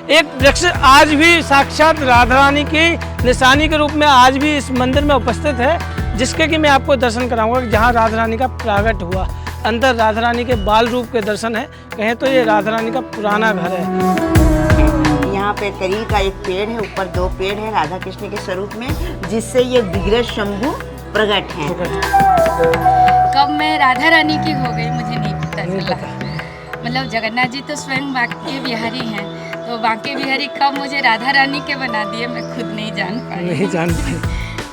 एक वृक्ष आज भी साक्षात राधा रानी की निशानी के रूप में आज भी इस मंदिर में उपस्थित है, जिसके कि मैं आपको दर्शन कराऊंगा जहां राधा रानी का प्रागट हुआ। अंदर राधा रानी के बाल रूप के दर्शन है, कहें तो ये राधा रानी का पुराना घर है। यहाँ पे करील का एक पेड़ है, ऊपर 2 पेड़ है राधा कृष्ण के स्वरूप में, जिससे ये विग्रह शंभु प्रकट है। कब मैं राधा रानी की हो गई मुझे नहीं पता चला। मतलब जगन्नाथ जी तो स्वयं बांके बिहारी हैं, तो बांके बिहारी कब मुझे राधा रानी के बना दिए मैं खुद नहीं जान पाई।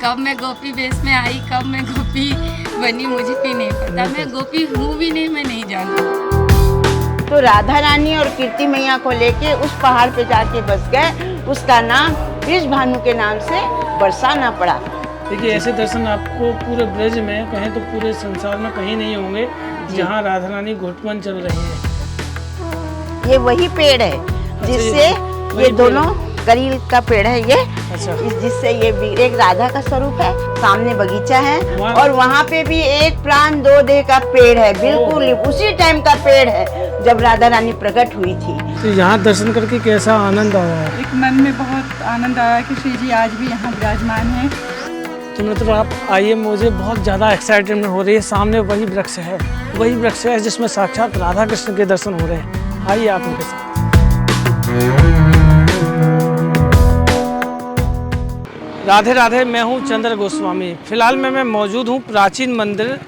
कब मैं गोपी वेश में आई, कब मैं गोपी बनी मुझे भी नहीं पता। मैं गोपी हूँ भी नहीं, मैं नहीं जानती। तो राधा रानी और कीर्ति मैया को लेके उस पहाड़ पे जाके बस गए, उसका नाम वृष भानु के नाम से बरसाना पड़ा। देखिए ऐसे दर्शन आपको पूरे ब्रज में, कहें तो पूरे संसार में कहीं नहीं होंगे जहाँ राधा रानी घुटमन चल रही है। ये वही पेड़ है जिससे ये दोनों करील का पेड़ है ये, अच्छा। जिससे ये एक राधा का स्वरूप है, सामने बगीचा है और वहाँ पे भी एक प्राण 2 देह का पेड़ है, बिल्कुल उसी टाइम का पेड़ है जब राधा रानी प्रकट हुई थी। तो यहाँ दर्शन करके कैसा आनंद आया? एक मन में बहुत आनंद आया कि श्री जी आज भी यहाँ विराजमान है। तो मतलब आप आइए, मुझे बहुत ज़्यादा एक्साइटमेंट हो रही है। सामने वही वृक्ष है जिसमें साक्षात राधा कृष्ण के दर्शन हो रहे हैं। आइए आप उनके साथ। राधे राधे, मैं हूँ चंद्र गोस्वामी। फिलहाल मैं मौजूद हूँ प्राचीन मंदिर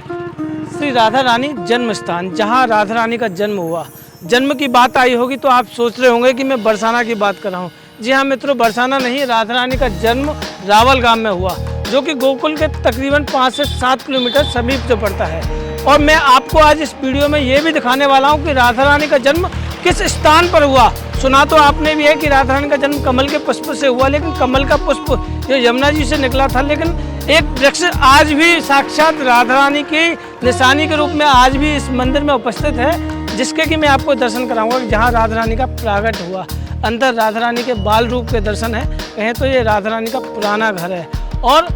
श्री राधा रानी जन्म स्थान, जहाँ राधा रानी का जन्म हुआ। जन्म की बात आई होगी तो आप सोच रहे होंगे कि मैं बरसाना की बात कर रहा हूँ। जी हाँ मित्रों, बरसाना नहीं, राधा रानी का जन्म रावल गांव में हुआ, जो कि गोकुल के तकरीबन 5 से 7 किलोमीटर समीप से पड़ता है। और मैं आपको आज इस वीडियो में ये भी दिखाने वाला हूँ कि राधा रानी का जन्म किस स्थान पर हुआ। सुना तो आपने भी है कि राधा रानी का जन्म कमल के पुष्प से हुआ, लेकिन कमल का पुष्प जो यमुना जी से निकला था। लेकिन एक वृक्ष आज भी साक्षात राधा रानी की निशानी के रूप में आज भी इस मंदिर में उपस्थित है, जिसके कि मैं आपको दर्शन कराऊंगा जहाँ राधा रानी का प्रागट हुआ। अंदर राधा रानी के बाल रूप के दर्शन है, कहें तो ये राधा रानी का पुराना घर है। और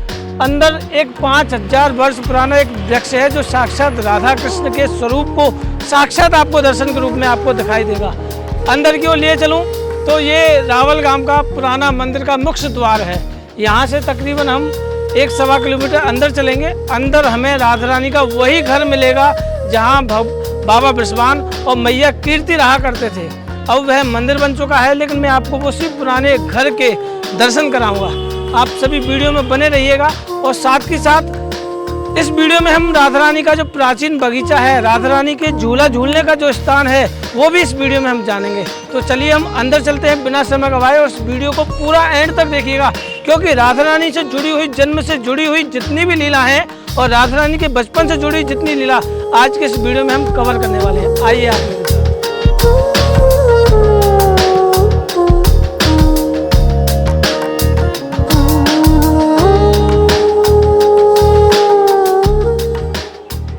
अंदर एक 5000 वर्ष पुराना एक वृक्ष है जो साक्षात राधा कृष्ण के स्वरूप को साक्षात आपको दर्शन के रूप में आपको दिखाई देगा। अंदर की ओर लिए चलूं तो ये रावल गांव का पुराना मंदिर का मुख्य द्वार है। यहाँ से तकरीबन हम 1-1.25 किलोमीटर अंदर चलेंगे। अंदर हमें राधा रानी का वही घर मिलेगा जहाँ बाबा बृषभान और मैया कीर्ति रहा करते थे। अब वह मंदिर बन चुका है, लेकिन मैं आपको उसी पुराने घर के दर्शन कराऊंगा। आप सभी वीडियो में बने रहिएगा। और साथ ही साथ इस वीडियो में हम राधा रानी का जो प्राचीन बगीचा है, राधा रानी के झूला झूलने का जो स्थान है, वो भी इस वीडियो में हम जानेंगे। तो चलिए हम अंदर चलते हैं बिना समय गवाए, और इस वीडियो को पूरा एंड तक देखिएगा, क्योंकि राधा रानी से जुड़ी हुई, जन्म से जुड़ी हुई जितनी भी लीला है और राधा रानी के बचपन से जुड़ी जितनी लीला आज के इस वीडियो में हम कवर करने वाले हैं। आइए आप मेरे साथ।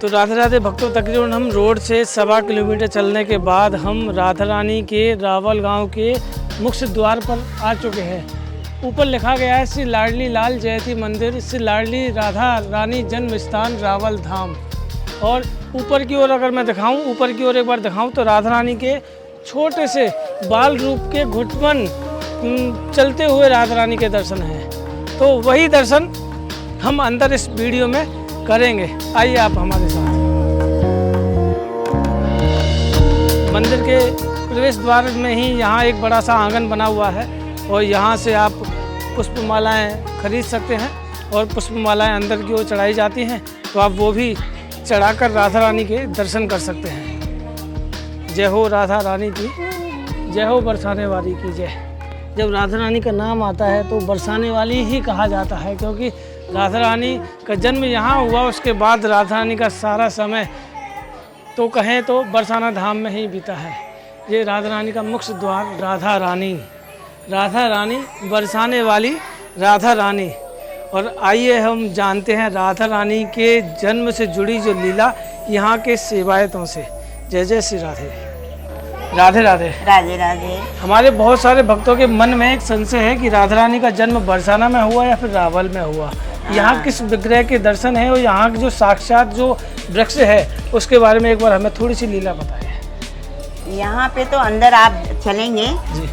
तो राधे राधे भक्तों, तकरीबन हम रोड से 1.25 किलोमीटर चलने के बाद हम राधा रानी के रावल गांव के मुख्य द्वार पर आ चुके हैं। ऊपर लिखा गया है श्री लाडली लाल जयती मंदिर, श्री लाडली राधा रानी जन्म स्थान रावल धाम। और ऊपर की ओर अगर मैं दिखाऊं, ऊपर की ओर एक बार दिखाऊं तो राधा रानी के छोटे से बाल रूप के घुटमन चलते हुए राधा रानी के दर्शन हैं। तो वही दर्शन हम अंदर इस वीडियो में करेंगे। आइए आप हमारे साथ। मंदिर के प्रवेश द्वार में ही यहाँ एक बड़ा सा आंगन बना हुआ है, और यहाँ से आप पुष्पमालाएं खरीद सकते हैं, और पुष्पमालाएं अंदर की ओर चढ़ाई जाती हैं, तो आप वो भी चढ़ाकर राधा रानी के दर्शन कर सकते हैं। जय हो राधा रानी की, जय हो बरसाने वाली की जय। जब राधा रानी का नाम आता है तो बरसाने वाली ही कहा जाता है, क्योंकि राधा रानी का जन्म यहाँ हुआ। उसके बाद राधा रानी का सारा समय तो कहें तो बरसाना धाम में ही बीता है। ये राधा रानी का मुख्य द्वार, राधा रानी बरसाने वाली राधा रानी। और आइए हम जानते हैं राधा रानी के जन्म से जुड़ी जो लीला यहाँ के सेवायतों से। जय जय श्री राधे। राधे राधे। राधे राधे। हमारे बहुत सारे भक्तों के मन में एक संशय है कि राधा रानी का जन्म बरसाना में हुआ या फिर रावल में हुआ। यहाँ किस विग्रह के दर्शन है और यहाँ जो साक्षात जो वृक्ष है उसके बारे में एक बार हमें थोड़ी सी लीला बताइए। यहाँ पे तो अंदर आप चलेंगे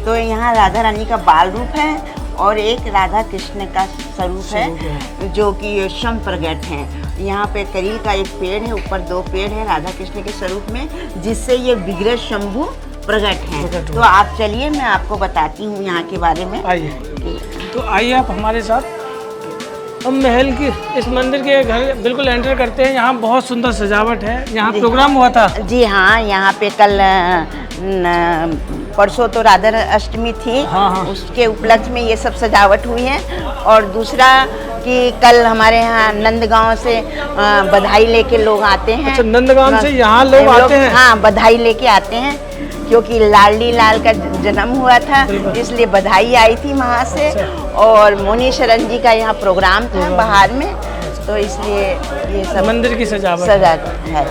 तो यहाँ राधा रानी का बाल रूप है और एक राधा कृष्ण का स्वरूप है जो कि शम प्रगट है। यहाँ पे करील का एक पेड़ है, ऊपर 2 पेड़ है राधा कृष्ण के स्वरूप में, जिससे ये विग्रह शंभु प्रगट है। तो आप चलिए, मैं आपको बताती हूँ यहाँ के बारे में। आइए, तो आइए आप हमारे साथ। हम महल की इस मंदिर के घर बिल्कुल एंटर करते हैं। यहाँ बहुत सुंदर सजावट है। यहाँ प्रोग्राम हुआ था। जी हाँ, यहाँ पे कल परसों तो राधा अष्टमी थी। हाँ। उसके उपलक्ष्य में ये सब सजावट हुई है। और दूसरा कि कल हमारे यहाँ नंदगांव से बधाई लेके लोग आते हैं। अच्छा, नंदगांव से यहाँ लोग आते हैं? हाँ, बधाई लेके आते हैं क्योंकि लाडली लाल का जन्म हुआ था, इसलिए बधाई आई थी वहाँ से। और मोनी शरण जी का यहाँ प्रोग्राम था बाहर में, तो इसलिए ये सब मंदिर की सजावट है।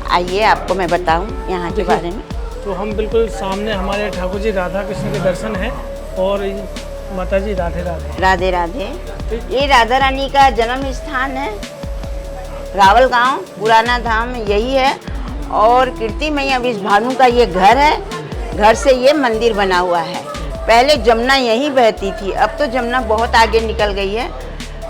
आइए, आपको मैं बताऊँ यहाँ के बारे में। तो हम बिल्कुल सामने हमारे ठाकुर जी राधा कृष्ण के दर्शन है और माता जी राधे राधे। राधे राधे। ये राधा रानी का जन्म स्थान है, रावल गांव पुराना धाम यही है। और कीर्ति मैया विषभानु का ये घर है। घर से ये मंदिर बना हुआ है। पहले जमुना यहीं बहती थी, अब तो जमुना बहुत आगे निकल गई है।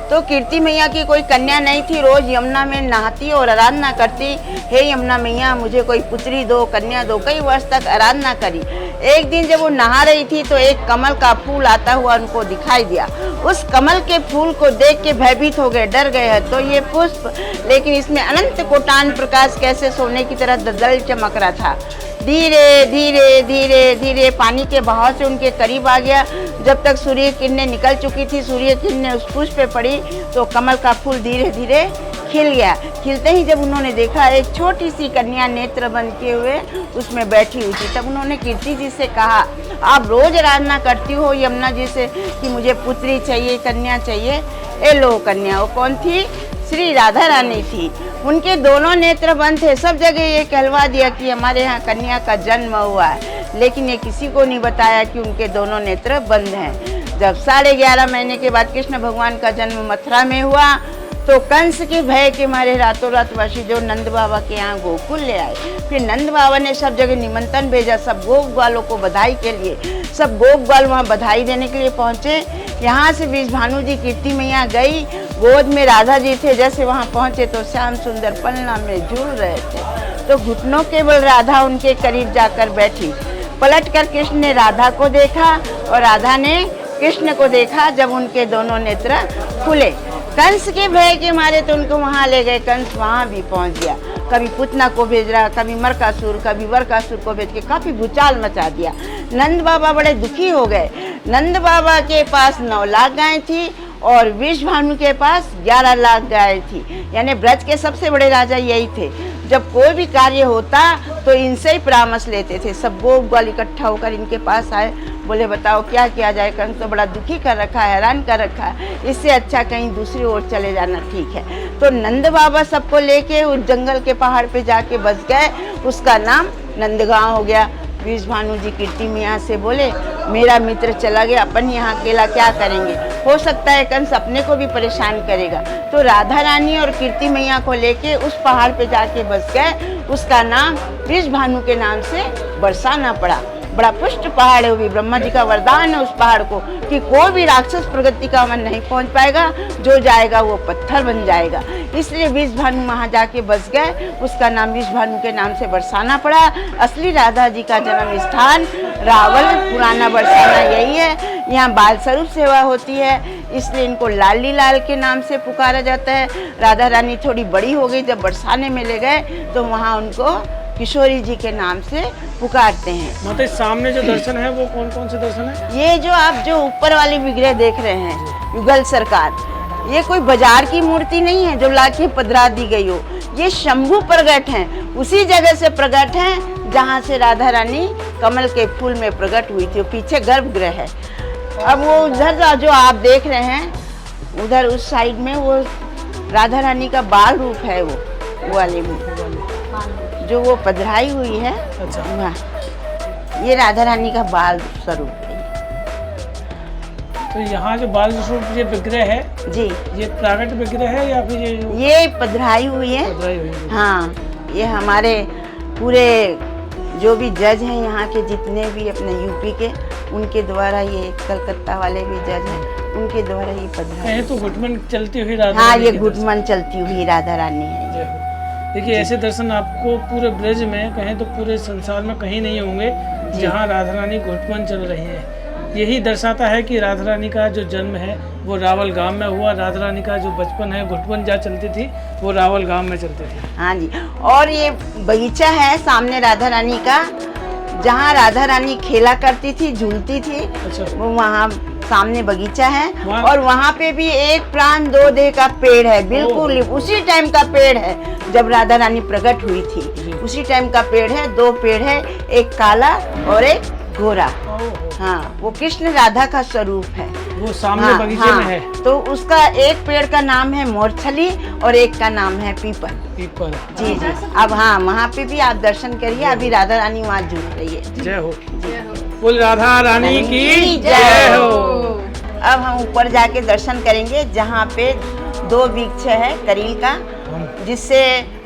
तो कीर्ति मैया की कोई कन्या नहीं थी, रोज यमुना में नहाती और आराधना करती, हे यमुना मैया मुझे कोई पुत्री दो, कन्या दो। कई वर्ष तक आराधना करी। एक दिन जब वो नहा रही थी तो एक कमल का फूल आता हुआ उनको दिखाई दिया। उस कमल के फूल को देख के भयभीत हो गए, डर गए हैं। तो ये पुष्प, लेकिन इसमें अनंत कोटान प्रकाश कैसे सोने की तरह दल चमक रहा था। धीरे धीरे धीरे धीरे पानी के बहाव से उनके करीब आ गया। जब तक सूर्य किरणें निकल चुकी थी, सूर्य किरणें उस पुष्प पे पड़ी तो कमल का फूल धीरे धीरे खिल गया। खिलते ही जब उन्होंने देखा एक छोटी सी कन्या नेत्र बंद किए हुए उसमें बैठी हुई थी, तब उन्होंने कीर्ति जी से कहा, आप रोज आराधना करती हो यमुना जी से कि मुझे पुत्री चाहिए, कन्या चाहिए। ए लो कन्या। वो कौन थी? श्री राधा रानी थी। उनके दोनों नेत्र बंद थे। सब जगह ये कहलवा दिया कि हमारे यहाँ कन्या का जन्म हुआ है, लेकिन ये किसी को नहीं बताया कि उनके दोनों नेत्र बंद हैं। जब 11.5 महीने के बाद कृष्ण भगवान का जन्म मथुरा में हुआ तो कंस के भय के मारे रातों रात वासी जो नंद बाबा के यहाँ गोकुल ले आए। फिर नंद बाबा ने सब जगह निमंत्रण भेजा, सब गोप ग्वालों को बधाई के लिए। सब गोप ग्वाल वहाँ बधाई देने के लिए पहुँचे। यहाँ से विषभानु जी कीर्ति मैया गई, गोद में राधा जी थे। जैसे वहाँ पहुँचे तो श्याम सुंदर पलना में झूल रहे थे। तो घुटनों केवल राधा उनके करीब जाकर बैठी। पलट कर कृष्ण ने राधा को देखा और राधा ने कृष्ण को देखा। जब उनके दोनों नेत्र खुले, कंस के भय के मारे तो उनको वहाँ ले गए। कंस वहाँ भी पहुँच गया, कभी पुतना को भेज रहा, कभी मरकासुर, कभी वरकासुर को भेज के काफ़ी भूचाल मचा दिया। नंद बाबा बड़े दुखी हो गए। नंद बाबा के पास 9 लाख गायें थी और विषभानु के पास 11 लाख गायें थी। यानी ब्रज के सबसे बड़े राजा यही थे। जब कोई भी कार्य होता तो इनसे ही परामर्श लेते थे। सब गोप ग्वाल इकट्ठा होकर इनके पास आए, बोले बताओ क्या किया जाए। कंस तो बड़ा दुखी कर रखा है, हैरान कर रखा है, इससे अच्छा कहीं दूसरी ओर चले जाना ठीक है। तो नंद बाबा सबको लेके उस जंगल के पहाड़ पे जाके बस गए। उसका नाम नंदगांव हो गया। विषभानु जी कीर्ति मैया से बोले, मेरा मित्र चला गया, अपन यहाँ अकेला क्या करेंगे, हो सकता है कंस अपने को भी परेशान करेगा। तो राधा रानी और कीर्ति मैया को लेके उस पहाड़ पे जाके बस गए। उसका नाम विषभानु के नाम से बरसाना पड़ा। बड़ा पुष्ट पहाड़ है, वो भी ब्रह्मा जी का वरदान है उस पहाड़ को कि कोई भी राक्षस प्रगति का मन नहीं पहुंच पाएगा, जो जाएगा वो पत्थर बन जाएगा। इसलिए विषभानु वहाँ जाके बस गए। उसका नाम विषभानु के नाम से बरसाना पड़ा। असली राधा जी का जन्म स्थान रावल पुराना बरसाना यही है। यहाँ बाल स्वरूप सेवा होती है, इसलिए इनको लाली लाल के नाम से पुकारा जाता है। राधा रानी थोड़ी बड़ी हो गई, जब बरसाने में ले गए तो वहाँ उनको किशोरी जी के नाम से पुकारते हैं। मतलब सामने जो दर्शन है वो कौन कौन से दर्शन है? ये जो आप जो ऊपर वाली विग्रह देख रहे हैं युगल सरकार, ये कोई बाजार की मूर्ति नहीं है जो लाके पधरा दी गई हो। ये शंभु प्रगट हैं, उसी जगह से प्रगट हैं जहाँ से राधा रानी कमल के फूल में प्रकट हुई थी। पीछे गर्भगृह है। अब वो उधर जो आप देख रहे हैं, उधर उस साइड में वो राधा रानी का बाल रूप है। वो वाले में जो वो पधराई हुई है। अच्छा, ये राधा रानी का बाल स्वरूप है। तो यहाँ जो बाल स्वरूप ये विग्रह है जी, ये प्रागट विग्रह है या फिर ये पधराई हुई है? पधराई हुई है? हाँ, ये हमारे पूरे जो भी जज हैं यहाँ के, जितने भी अपने यूपी के, उनके द्वारा ये कलकत्ता वाले भी जज हैं, उनके द्वारा ये पधरा। कहें तो घुटमन चलती हुई राधा हाँ, रानी ये के दर्शन। घुटमन चलती हुई राधा रानी है। जय हो। देखिए ऐसे दर्शन आपको पूरे ब्रज में, कहें तो पूरे संसार में कहीं नहीं होंगे जहाँ राधा रानी घुटमन चल रही है। यही दर्शाता है कि राधा रानी का जो जन्म है वो रावल गांव में हुआ। राधा रानी का जो बचपन है, घुटमन जहाँ चलती थी वो रावल गांव में चलती थी। हाँ जी, और ये बगीचा है सामने राधा रानी का, जहाँ राधा रानी खेला करती थी, झूलती थी, अच्छा। वो वहाँ सामने बगीचा है। वहाँ- और वहाँ पे भी एक प्राण दो देह का पेड़ है, बिल्कुल उसी टाइम का पेड़ है जब राधा रानी प्रकट हुई थी, उसी टाइम का पेड़ है। दो पेड़ है, एक काला और एक गोरा। हाँ, वो कृष्ण राधा का स्वरूप है। वो सामने हाँ, बगीचे में है। तो उसका एक पेड़ का नाम है मोरछली और एक का नाम है पीपल। पीपल। जी जी। अब हाँ, वहाँ पे भी आप दर्शन करिए, अभी राधा रानी वहाँ झूल रही है। जय हो। बोल राधा रानी की जय हो। अब हम ऊपर जाके दर्शन करेंगे, जहाँ पे 2 वृक्ष है करील का, जिससे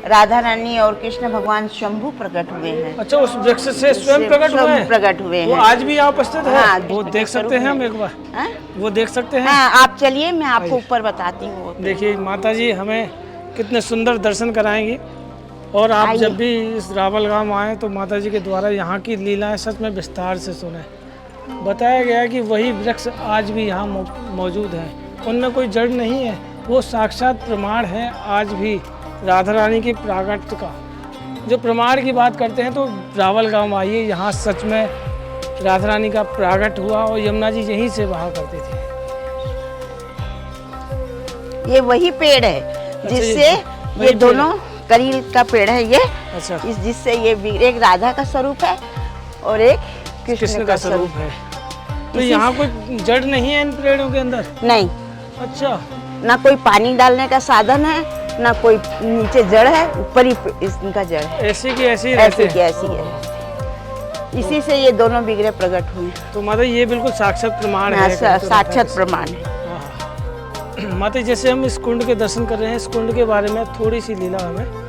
राधा रानी और कृष्ण भगवान शंभु प्रकट हुए हैं। अच्छा, उस वृक्ष से स्वयं प्रकट हुए हैं? प्रकट हुए वो हैं। आज भी यहाँ उपस्थित है? हाँ, वो देख सकते हैं हम एक बार? हाँ? वो देख सकते हैं? हाँ, आप चलिए, मैं आपको ऊपर बताती हूँ। देखिए माता जी हमें कितने सुंदर दर्शन कराएंगी। और आप आइए। जब भी इस रावल गांव आए तो माता जी के द्वारा यहाँ की लीलाएं सच में विस्तार से सुने। बताया गया है कि वही वृक्ष आज भी यहाँ मौजूद हैं, उनमें कोई जड़ नहीं है, वो साक्षात प्रमाण है आज भी राधा रानी की प्रागट्य का। जो प्रमाण की बात करते हैं तो रावल गांव आइए, यहाँ सच में राधा रानी का प्रागट हुआ और यमुना जी यहीं से बहा करती थी। ये वही पेड़ है जिससे वही ये पेड़ दोनों करील का पेड़ है ये। अच्छा। जिससे ये एक राधा का स्वरूप है और एक कृष्ण का स्वरूप है। तो यहाँ कोई जड़ नहीं है इन पेड़ों के अंदर? नहीं, अच्छा। ना कोई पानी डालने का साधन है, ना कोई नीचे जड़ है, ऊपर ही इनका जड़ है। ऐसी की ऐसी रहते ऐसी की हैं। ऐसी है। इसी से ये दोनों विग्रह प्रकट हुए। तो माता ये बिल्कुल साक्षात प्रमाण हाँ, है। साक्षात प्रमाण है। हाँ। माता जैसे हम इस कुंड के दर्शन कर रहे हैं, इस कुंड के बारे में थोड़ी सी लीला हमें।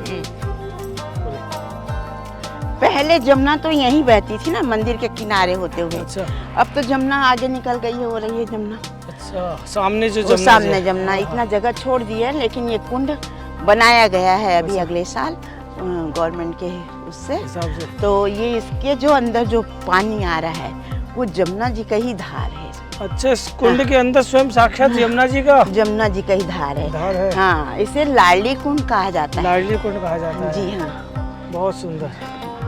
पहले जमुना तो यहीं बहती थी ना, मंदिर के किनारे होते हुए। अच्छा। अब तो जमुना आगे निकल गई है, हो रही है जमुना। अच्छा, सामने जो वो जमुना सामने जी- जमुना इतना जगह छोड़ दी है, लेकिन ये कुंड बनाया गया है अभी अगले साल गवर्नमेंट के उससे। हिसाब से। तो ये इसके जो अंदर जो पानी आ रहा है वो जमुना जी का ही धार है। अच्छा, इस कुंड के अंदर स्वयं साक्षात यमुना जी का जमुना जी का ही धार है। धार है। हाँ, इसे लाडली कुंड कहा जाता है। लाडली कुंड कहा जाता है। जी हाँ। बहुत सुंदर।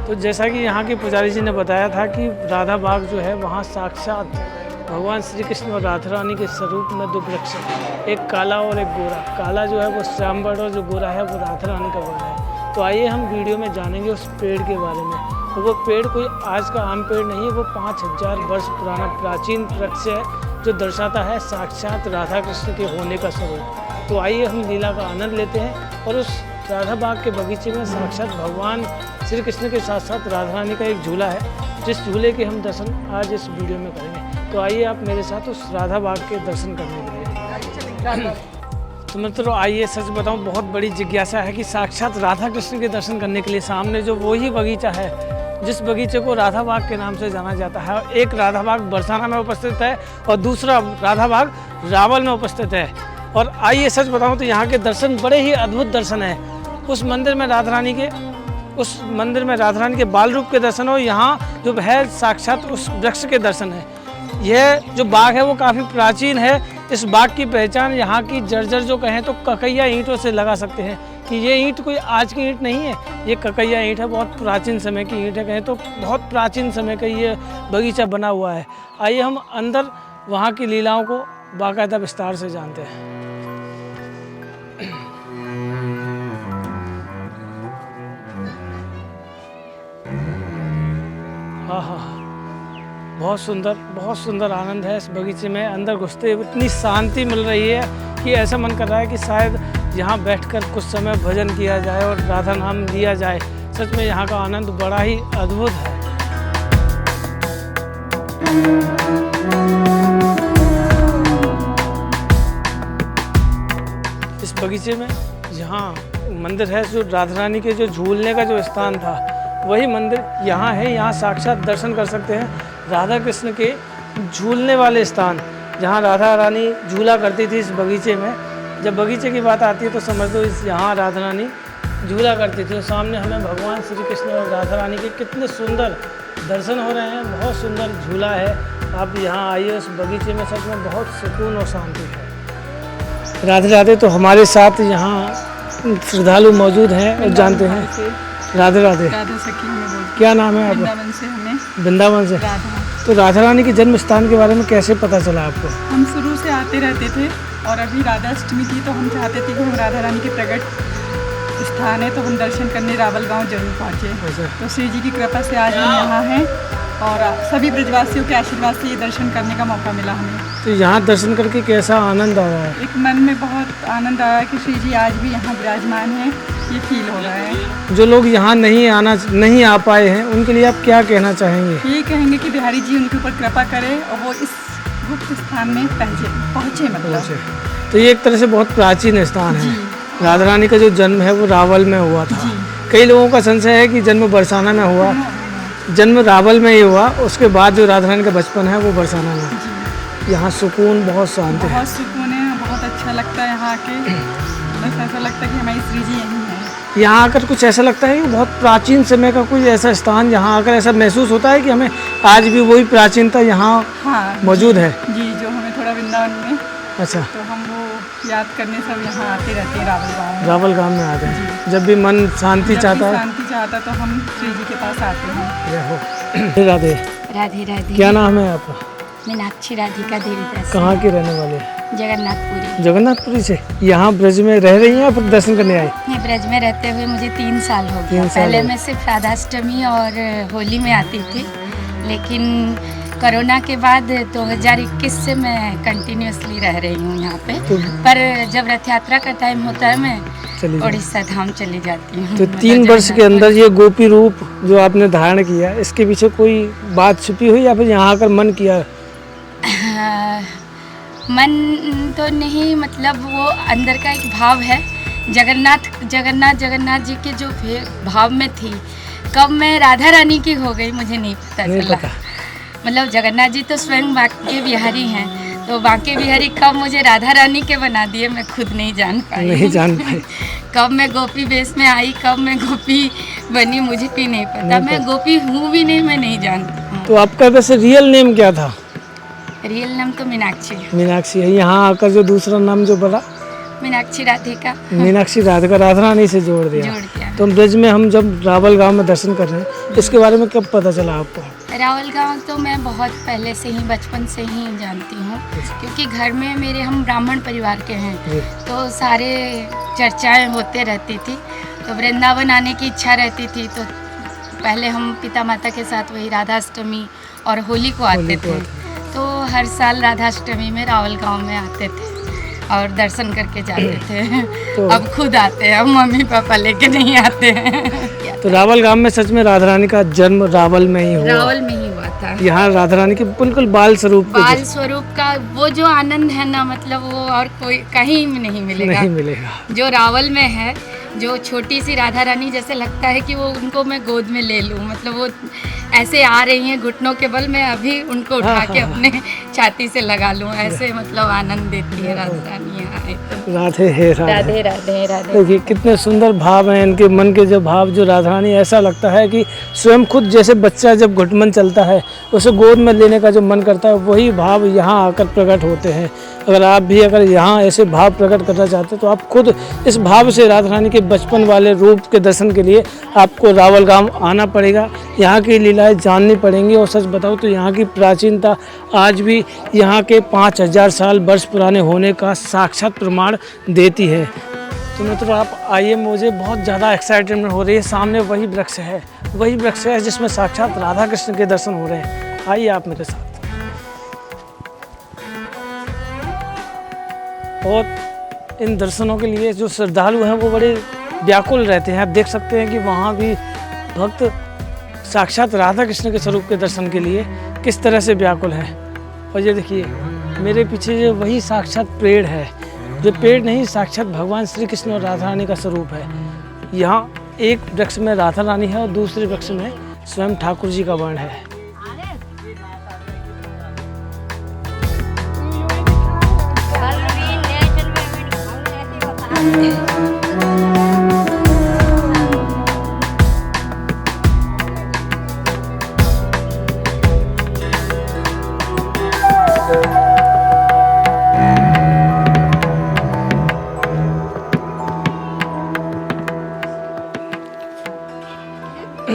तो जैसा कि यहाँ के पुजारी जी ने बताया था कि राधा बाग जो है वहाँ साक्षात भगवान श्री कृष्ण और राधा रानी के स्वरूप में 2 वृक्ष हैं, एक काला और एक गोरा। काला जो है वो श्याम वर्ण और जो गोरा है वो राधा रानी का वर्ण है। तो आइए हम वीडियो में जानेंगे उस पेड़ के बारे में। तो वो पेड़ कोई आज का आम पेड़ नहीं है, वो 5000 वर्ष पुराना प्राचीन वृक्ष है जो दर्शाता है साक्षात राधा कृष्ण के होने का स्वरूप। तो आइए हम लीला का आनंद लेते हैं और उस राधा बाग के बगीचे में साक्षात भगवान श्री कृष्ण के साथ साथ राधा रानी का एक झूला है, जिस झूले के हम दर्शन आज इस वीडियो में करेंगे। तो आइए आप मेरे साथ उस राधा बाग के दर्शन करने के लिए। तो मित्रों आइए, सच बताऊं बहुत बड़ी जिज्ञासा है कि साक्षात राधा कृष्ण के दर्शन करने के लिए सामने जो वही बगीचा है जिस बगीचे को राधा बाग के नाम से जाना जाता है। एक राधा बाग बरसाना में उपस्थित है और दूसरा राधा बाग रावल में उपस्थित है। और आइए सच बताऊं तो यहाँ के दर्शन बड़े ही अद्भुत दर्शन हैं। उस मंदिर में राधा रानी के बाल रूप के दर्शन हो, यहाँ जो है साक्षात उस वृक्ष के दर्शन है। यह जो बाग है वो काफ़ी प्राचीन है। इस बाग की पहचान यहाँ की जर्जर जो कहें तो ककैया ईंटों से लगा सकते हैं कि ये ईंट कोई आज की ईंट नहीं है, ये ककैया ईंट है, बहुत प्राचीन समय की ईंट है। कहें तो बहुत प्राचीन समय का ये बगीचा बना हुआ है। आइए हम अंदर वहाँ की लीलाओं को बाकायदा विस्तार से जानते हैं। हाँ हाँ, बहुत सुंदर आनंद है इस बगीचे में। अंदर घुसते इतनी शांति मिल रही है कि ऐसा मन कर रहा है कि शायद यहाँ बैठकर कुछ समय भजन किया जाए और राधा नाम लिया जाए। सच में यहाँ का आनंद बड़ा ही अद्भुत है। इस बगीचे में यहाँ मंदिर है, जो राधा रानी के जो झूलने का जो स्थान था वही मंदिर यहाँ है। यहाँ साक्षात दर्शन कर सकते हैं राधा कृष्ण के झूलने वाले स्थान, जहाँ राधा रानी झूला करती थी इस बगीचे में। जब बगीचे की बात आती है तो समझ दो इस यहाँ राधा रानी झूला करती थी। और सामने हमें भगवान श्री कृष्ण और राधा रानी के कितने सुंदर दर्शन हो रहे हैं। बहुत सुंदर झूला है। आप यहाँ आइए उस बगीचे में, सच में बहुत सुकून और शांति है। राधे राधे। तो हमारे साथ यहाँ श्रद्धालु मौजूद हैं और जानते हैं। राधे राधे। राधा सखी में बोलते क्या नाम है आपका? वृंदावन से हमें वृंदावन से। राधा। तो राधा रानी के जन्म स्थान के बारे में कैसे पता चला आपको? हम शुरू से आते रहते थे और अभी राधा अष्टमी थी तो हम चाहते थे कि हम राधा रानी के प्रकट स्थान है तो हम दर्शन करने रावल गांव जरूर पहुँचे। तो श्री जी की कृपा से आज हम यहाँ हैं और सभी ब्रजवासियों के आशीर्वाद से ये दर्शन करने का मौका मिला हमें। तो यहाँ दर्शन करके कैसा आनंद आ रहा है? एक मन में बहुत आनंद आया कि श्री जी आज भी यहाँ विराजमान हैं, ये फील हो रहा है। जो लोग यहाँ नहीं आ पाए हैं उनके लिए आप क्या कहना चाहेंगे? ये कहेंगे कि बिहारी जी उनके ऊपर कृपा करें और वो इस गुप्त स्थान में पहुँचे मतलब। तो ये एक तरह से बहुत प्राचीन स्थान है। जी। राधा रानी का जो जन्म है वो रावल में हुआ था। कई लोगों का संशय है कि जन्म बरसाना में हुआ, जन्म रावल में ही हुआ। उसके बाद जो राधा रानी का बचपन है वो बरसाना में। यहाँ सुकून, बहुत शांति है। बहुत सुकून है, बहुत अच्छा लगता है यहाँ आके। बस ऐसा लगता है कि हमारी श्री जी यहीं है। यहाँ आकर कुछ ऐसा लगता है कि बहुत प्राचीन समय का कोई ऐसा स्थान, यहाँ आकर ऐसा महसूस होता है कि हमें आज भी वही प्राचीनता यहाँ मौजूद है। जी, जो हमें थोड़ा वृंदावन में, अच्छा, तो हम वो याद करने सब यहाँ आते रहते हैं रावल गाँव में। रावल गाँव में आते हैं जब भी मन शांति चाहता है। शांति चाहता तो हम श्री जी के पास आते हैं। राधे राधे राधे। क्या नाम है आपका? मीनाक्षी राधिका देवी दास। कहाँ के रहने वाले हैं? जगन्नाथपुरी। जगन्नाथपुरी से। यहाँ ब्रज में रह रही हैं या फिर दर्शन करने आए? मैं ब्रज में रहते हुए मुझे 3 साल हो गया। पहले मैं सिर्फ राधाष्टमी और होली में आती थी, लेकिन कोरोना के बाद 2021 से मैं कंटिन्यूसली रह रही हूँ यहाँ पे। पर जब रथ यात्रा का टाइम होता है मैं उड़ीसा धाम चली जाती हूँ। तो 3 वर्ष के अंदर ये गोपी रूप जो आपने धारण किया, इसके पीछे कोई बात छुपी हुई या फिर यहाँ आकर मन किया? मन तो नहीं, मतलब वो अंदर का एक भाव है। जगन्नाथ जी के जो भाव में थी, कब मैं राधा रानी की हो गई मुझे नहीं पता चला। मतलब जगन्नाथ जी तो स्वयं बांके बिहारी हैं, तो बांके बिहारी कब मुझे राधा रानी के बना दिए मैं खुद नहीं जान पाई। कब मैं गोपी वेश में आई, कब मैं गोपी बनी, मुझे भी नहीं पता। मैं गोपी हूँ भी नहीं, मैं नहीं जानती हूँ। तो आपका वैसे रियल नेम क्या था? रियल नाम तो मीनाक्षी। मीनाक्षी है। यहाँ आकर जो दूसरा नाम जो बोला, मीनाक्षी राधिका। मीनाक्षी राधिका, राधा रानी से जोड़ दिया। तो ब्रज में हम जब रावल गांव में दर्शन कर रहे हैं, इसके बारे में कब पता चला आपको? रावल गांव तो मैं बहुत पहले से ही, बचपन से ही जानती हूँ, क्योंकि घर में मेरे, हम ब्राह्मण परिवार के हैं, तो सारे चर्चाएं होते रहती थी। तो वृंदावन आने की इच्छा रहती थी, तो पहले हम पिता माता के साथ वही राधाष्टमी और होली को आते थे। तो हर साल राधाष्टमी में रावल गांव में आते थे और दर्शन करके जाते थे। तो अब खुद आते हैं, अब मम्मी पापा लेके नहीं आते हैं। तो रावल गांव में सच में राधा रानी का जन्म रावल में ही हुआ? रावल में ही हुआ था। यहाँ राधा रानी के बिल्कुल बाल स्वरूप का वो जो आनंद है ना, मतलब वो और कोई कहीं नहीं मिलेगा। जो रावल में है, जो छोटी सी राधा रानी, जैसे लगता है कि वो उनको मैं गोद में ले लूँ। मतलब वो ऐसे आ रही हैं घुटनों के बल, मैं अभी उनको उठा के अपने छाती से लगा लूँ, ऐसे मतलब आनंद देती है राधा रानी यहाँ। राधे हे राधे राधे राधे। देखिए कितने सुंदर भाव हैं इनके मन के। जो भाव, जो राधा रानी, ऐसा लगता है कि स्वयं खुद, जैसे बच्चा जब घुटमन चलता है उसे गोद में लेने का जो मन करता है, वही भाव यहाँ आकर प्रकट होते हैं। अगर आप भी यहाँ ऐसे भाव प्रकट करना चाहते हैं तो आप खुद इस भाव से राधा रानी के बचपन वाले रूप के दर्शन के लिए आपको रावल गांव आना पड़ेगा। यहाँ की लीलाएं जाननी पड़ेंगी। और सच बताओ तो यहाँ की प्राचीनता आज भी यहाँ के 5000 साल वर्ष पुराने होने का साक्षात प्रमाण देती है। तो मित्रों आप आइए, मुझे बहुत ज़्यादा एक्साइटमेंट हो रही है। सामने वही वृक्ष है जिसमें साक्षात राधा कृष्ण के दर्शन हो रहे हैं। आइए आप मेरे साथ। और इन दर्शनों के लिए जो श्रद्धालु हैं वो बड़े व्याकुल रहते हैं। आप देख सकते हैं कि वहाँ भी भक्त साक्षात राधा कृष्ण के स्वरूप के दर्शन के लिए किस तरह से व्याकुल हैं। और ये देखिए मेरे पीछे जो वही साक्षात पेड़ है, जो पेड़ नहीं, साक्षात भगवान श्री कृष्ण और राधा रानी का स्वरूप है। यहाँ एक वृक्ष में राधा रानी है और दूसरे वृक्ष में स्वयं ठाकुर जी का वर्ण है।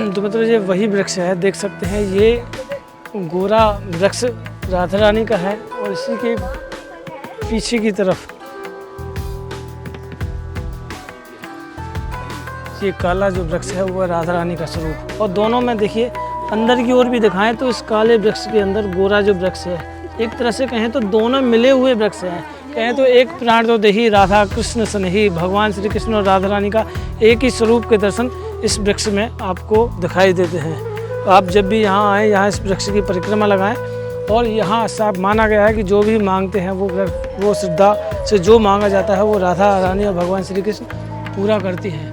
तो मतलब ये वही वृक्ष है, देख सकते हैं ये गोरा वृक्ष राधा रानी का है और इसी के पीछे की तरफ ये काला जो वृक्ष है वो राधा रानी का स्वरूप। और दोनों में देखिए अंदर की ओर भी दिखाएं तो इस काले वृक्ष के अंदर गोरा जो वृक्ष है, एक तरह से कहें तो दोनों मिले हुए वृक्ष हैं। कहें तो एक प्राण तो देही राधा कृष्ण सनही, भगवान श्री कृष्ण और राधा रानी का एक ही स्वरूप के दर्शन इस वृक्ष में आपको दिखाई देते हैं। तो आप जब भी यहाँ आएँ, यहाँ इस वृक्ष की परिक्रमा लगाएं और यहाँ साफ माना गया है कि जो भी मांगते हैं वो श्रद्धा से जो मांगा जाता है वो राधा रानी और भगवान श्री कृष्ण पूरा करती हैं।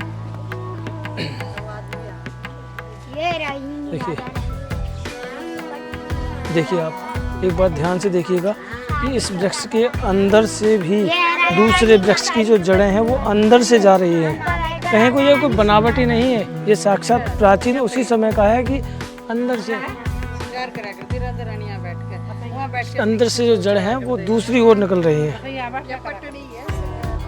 देखिए आप एक बार ध्यान से देखिएगा कि इस वृक्ष के अंदर से भी दूसरे वृक्ष की जो जड़ें हैं वो अंदर से जा रही हैं। कहीं को ये कोई बनावटी नहीं है, ये साक्षात प्राचीन उसी समय का है कि अंदर से जो जड़ हैं वो दूसरी ओर निकल रही हैं।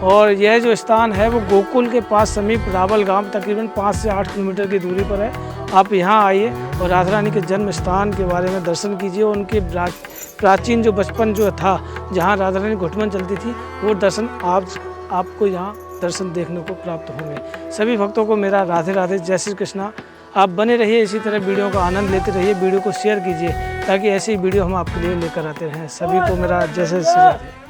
और यह जो स्थान है वो गोकुल के पास समीप रावल गांव तकरीबन 5 से 8 किलोमीटर की दूरी पर है। आप यहाँ आइए और राधा रानी के जन्म स्थान के बारे में दर्शन कीजिए। उनके प्राचीन जो बचपन जो था, जहाँ राधा रानी घुटमन चलती थी, वो दर्शन आपको यहाँ दर्शन देखने को प्राप्त होंगे। सभी भक्तों को मेरा राधे राधे, जय श्री कृष्णा। आप बने रहिए इसी तरह, वीडियो का आनंद लेते रहिए, वीडियो को शेयर कीजिए ताकि ऐसी वीडियो हम आपके लिए लेकर आते रहें। सभी को मेरा जय श्री राधे।